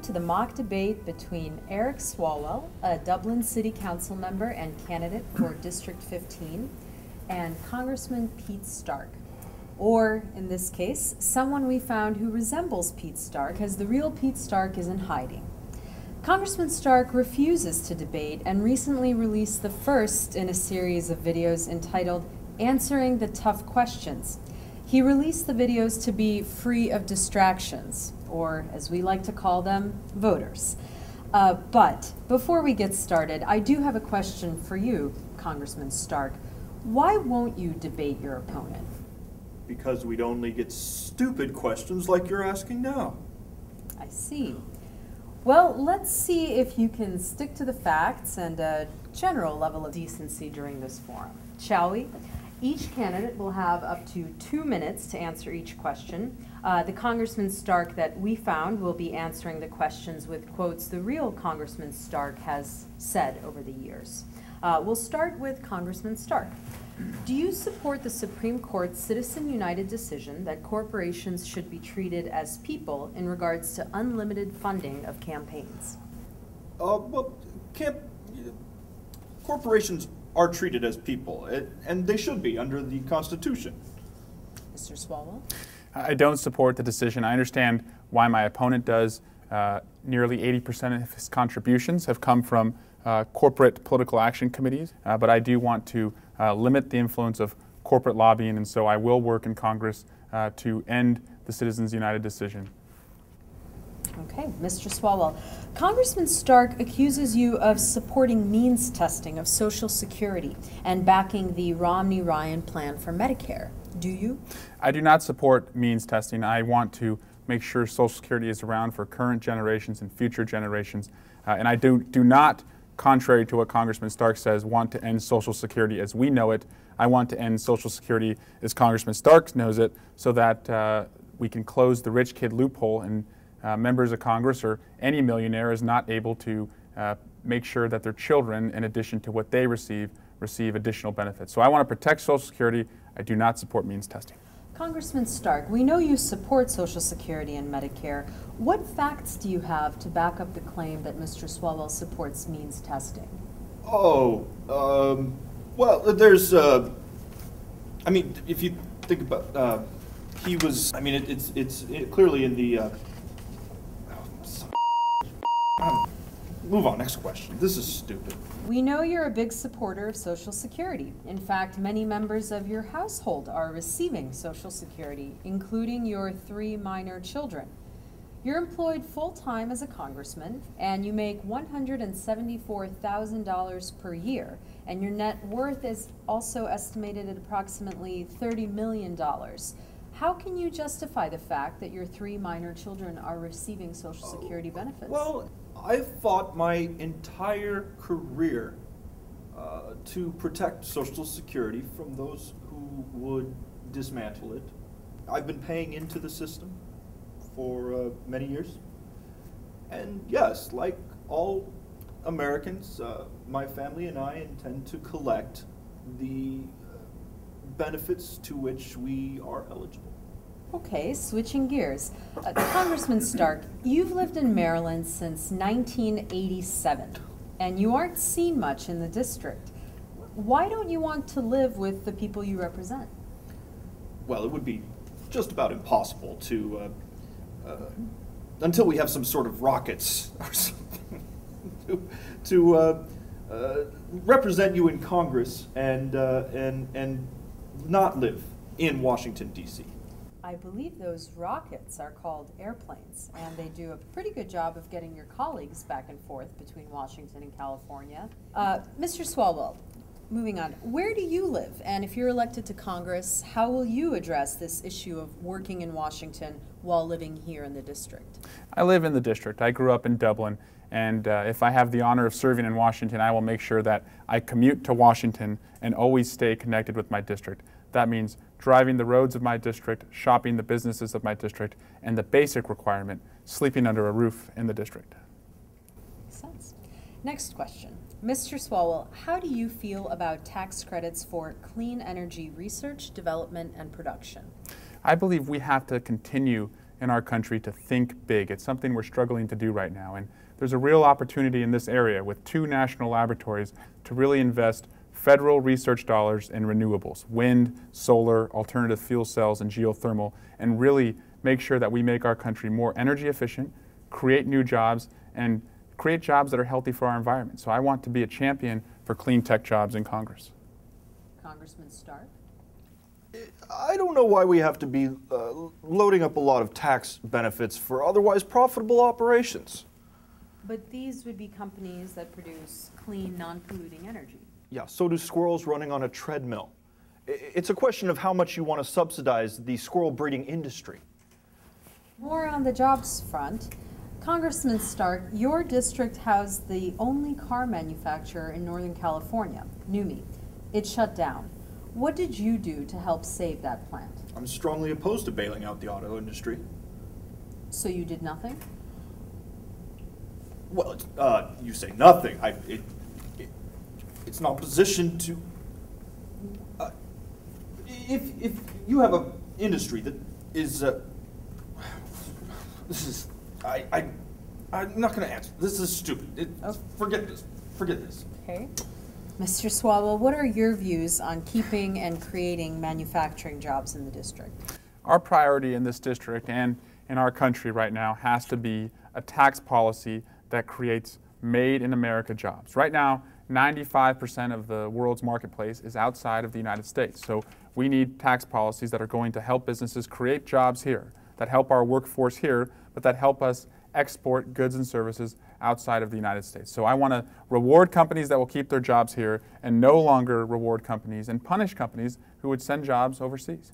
welcome to the mock debate between Eric Swalwell, a Dublin City Council member and candidate for District 15, and Congressman Pete Stark. Or, in this case, someone we found who resembles Pete Stark, as the real Pete Stark is in hiding. Congressman Stark refuses to debate and recently released the first in a series of videos entitled Answering the Tough Questions. He released the videos to be free of distractions, or as we like to call them, voters. But before we get started, I do have a question for you, Congressman Stark. Why won't you debate your opponent? Because we'd only get stupid questions like you're asking now. I see. Well, let's see if you can stick to the facts and a general level of decency during this forum. Shall we? Each candidate will have up to 2 minutes to answer each question. The Congressman Stark that we found will be answering the questions with quotes the real Congressman Stark has said over the years. We'll start with Congressman Stark. Do you support the Supreme Court's Citizen United decision that corporations should be treated as people in regards to unlimited funding of campaigns? Corporations are treated as people, and they should be under the Constitution. Mr. Swalwell? I don't support the decision. I understand why my opponent does. Nearly 80% of his contributions have come from corporate political action committees, but I do want to limit the influence of corporate lobbying, and so I will work in Congress to end the Citizens United decision. Okay, Mr. Swalwell. Congressman Stark accuses you of supporting means testing of Social Security and backing the Romney-Ryan plan for Medicare. Do you? I do not support means testing. I want to make sure Social Security is around for current generations and future generations. And I do not, contrary to what Congressman Stark says, want to end Social Security as we know it. I want to end Social Security as Congressman Stark knows it, so that we can close the rich kid loophole, and members of Congress or any millionaire is not able to make sure that their children, in addition to what they receive additional benefits. So I want to protect Social Security. I do not support means testing. Congressman Stark, we know you support Social Security and Medicare. What facts do you have to back up the claim that Mr. Swalwell supports means testing? Well, there's, I mean, if you think about, he was, I mean, it's clearly in the, move on, next question. This is stupid. We know you're a big supporter of Social Security. In fact, many members of your household are receiving Social Security, including your 3 minor children. You're employed full-time as a congressman, and you make $174,000 per year, and your net worth is also estimated at approximately $30 million. How can you justify the fact that your 3 minor children are receiving Social Security benefits? Well, I've fought my entire career to protect Social Security from those who would dismantle it. I've been paying into the system for many years. And yes, like all Americans, my family and I intend to collect the benefits to which we are eligible. Okay, switching gears. Congressman Stark, you've lived in Maryland since 1987, and you aren't seen much in the district. Why don't you want to live with the people you represent? Well, it would be just about impossible to, until we have some sort of rockets or something, to represent you in Congress and not live in Washington, D.C. I believe those rockets are called airplanes, and they do a pretty good job of getting your colleagues back and forth between Washington and California. Mr. Swalwell, moving on, where do you live? And if you're elected to Congress, how will you address this issue of working in Washington while living here in the district? I live in the district. I grew up in Dublin, and if I have the honor of serving in Washington, I will make sure that I commute to Washington and always stay connected with my district. That means driving the roads of my district, shopping the businesses of my district, and the basic requirement, sleeping under a roof in the district. Makes sense. Next question. Mr. Swalwell, how do you feel about tax credits for clean energy research, development, and production? I believe we have to continue in our country to think big. It's something we're struggling to do right now. And there's a real opportunity in this area with 2 national laboratories to really invest federal research dollars in renewables, wind, solar, alternative fuel cells, and geothermal, and really make sure that we make our country more energy efficient, create new jobs, and create jobs that are healthy for our environment. So I want to be a champion for clean tech jobs in Congress. Congressman Stark? I don't know why we have to be loading up a lot of tax benefits for otherwise profitable operations. But these would be companies that produce clean, non-polluting energy. Yeah, so do squirrels running on a treadmill. It's a question of how much you want to subsidize the squirrel breeding industry. More on the jobs front. Congressman Stark, your district housed the only car manufacturer in Northern California, NUMMI. It shut down. What did you do to help save that plant? I'm strongly opposed to bailing out the auto industry. So you did nothing? Well, you say nothing. It's not positioned to. If you have an industry that is, this is, I'm not going to answer. This is stupid. Forget this. Forget this. Okay. Mr. Swalwell, what are your views on keeping and creating manufacturing jobs in the district? Our priority in this district and in our country right now has to be a tax policy that creates made in America jobs. Right now, 95% of the world's marketplace is outside of the United States. So we need tax policies that are going to help businesses create jobs here, that help our workforce here, but that help us export goods and services outside of the United States. So I want to reward companies that will keep their jobs here and no longer reward companies and punish companies who would send jobs overseas.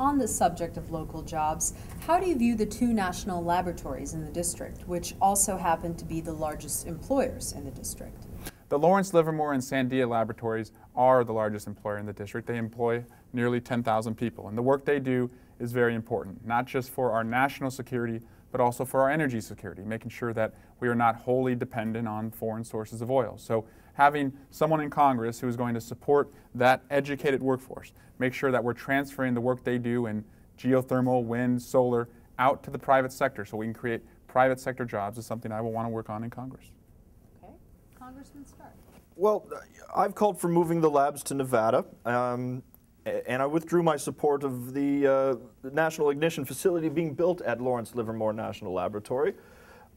On the subject of local jobs, how do you view the 2 national laboratories in the district, which also happen to be the largest employers in the district? The Lawrence Livermore and Sandia laboratories are the largest employer in the district. They employ nearly 10,000 people, and the work they do is very important, not just for our national security, but also for our energy security, making sure that we are not wholly dependent on foreign sources of oil. So having someone in Congress who is going to support that educated workforce, make sure that we're transferring the work they do in geothermal, wind, solar, out to the private sector so we can create private sector jobs is something I will want to work on in Congress. Okay. Congressman Stark. Well, I've called for moving the labs to Nevada, and I withdrew my support of the National Ignition Facility being built at Lawrence Livermore National Laboratory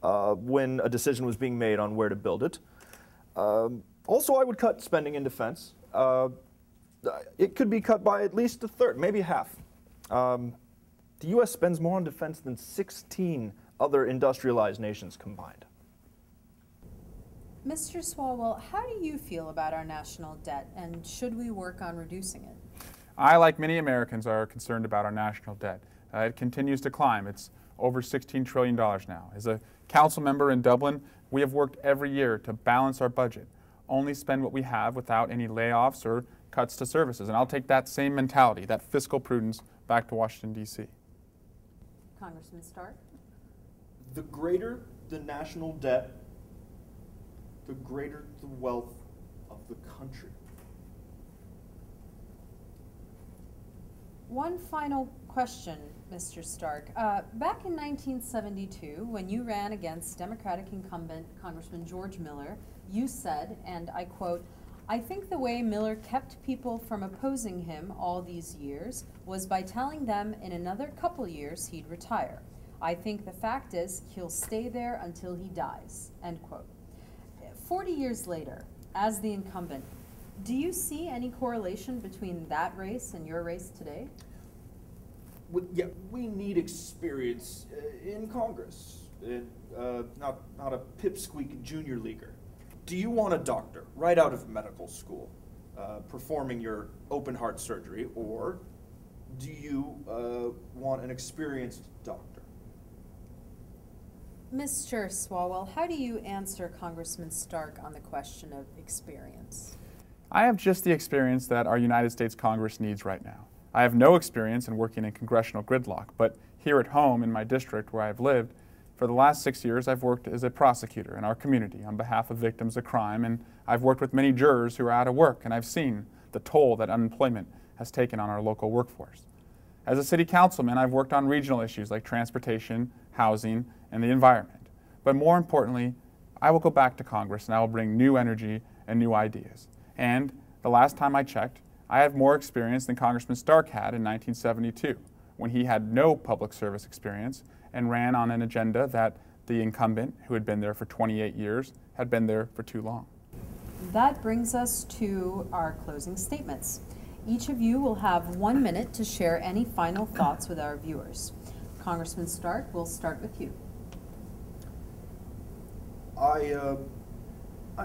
when a decision was being made on where to build it. Also, I would cut spending in defense. It could be cut by at least a third, maybe half. The U.S. spends more on defense than 16 other industrialized nations combined. Mr. Swalwell, how do you feel about our national debt, and should we work on reducing it? I, like many Americans, are concerned about our national debt. It continues to climb. It's over $16 trillion now. As a council member in Dublin, we have worked every year to balance our budget, only spend what we have without any layoffs or cuts to services. And I'll take that same mentality, that fiscal prudence, back to Washington, D.C. Congressman Stark? The greater the national debt, the greater the wealth of the country. One final question, Mr. Stark. Back in 1972, when you ran against Democratic incumbent Congressman George Miller, you said, and I quote, "I think the way Miller kept people from opposing him all these years was by telling them in another couple years he'd retire. I think the fact is he'll stay there until he dies," end quote. 40 years later, as the incumbent, do you see any correlation between that race and your race today? Yeah, we need experience in Congress, not a pipsqueak junior leaguer. Do you want a doctor right out of medical school performing your open heart surgery, or do you want an experienced doctor? Mr. Swalwell, how do you answer Congressman Stark on the question of experience? I have just the experience that our United States Congress needs right now. I have no experience in working in congressional gridlock, but here at home in my district where I've lived, for the last 6 years I've worked as a prosecutor in our community on behalf of victims of crime, and I've worked with many jurors who are out of work, and I've seen the toll that unemployment has taken on our local workforce. As a city councilman, I've worked on regional issues like transportation, housing, and the environment. But more importantly, I will go back to Congress and I will bring new energy and new ideas. And the last time I checked, I have more experience than Congressman Stark had in 1972, when he had no public service experience and ran on an agenda that the incumbent, who had been there for 28 years, had been there for too long. That brings us to our closing statements. Each of you will have 1 minute to share any final thoughts with our viewers. Congressman Stark, we'll start with you. I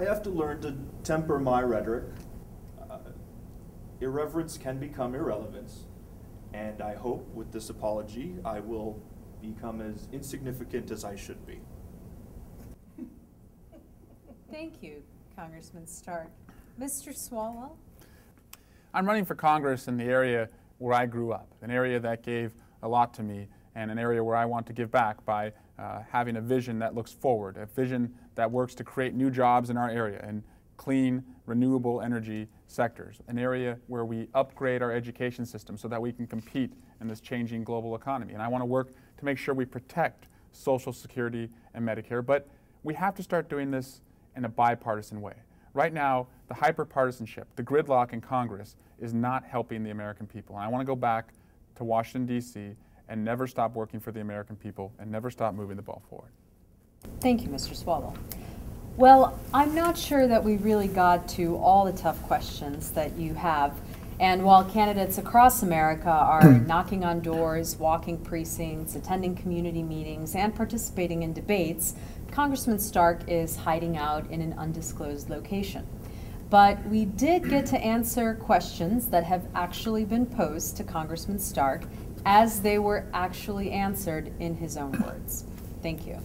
have to learn to temper my rhetoric. Irreverence can become irrelevance, and I hope with this apology I will become as insignificant as I should be. Thank you, Congressman Stark. Mr. Swalwell? I'm running for Congress in the area where I grew up, an area that gave a lot to me, and an area where I want to give back by having a vision that looks forward, a vision that works to create new jobs in our area and clean, renewable energy sectors, an area where we upgrade our education system so that we can compete in this changing global economy. And I want to work to make sure we protect Social Security and Medicare, but we have to start doing this in a bipartisan way. Right now, the hyperpartisanship, the gridlock in Congress is not helping the American people. And I want to go back to Washington, D.C. and never stop working for the American people and never stop moving the ball forward. Thank you, Mr. Swalwell. Well, I'm not sure that we really got to all the tough questions that you have. And while candidates across America are knocking on doors, walking precincts, attending community meetings, and participating in debates, Congressman Stark is hiding out in an undisclosed location. But we did get to answer questions that have actually been posed to Congressman Stark as they were actually answered in his own words. Thank you.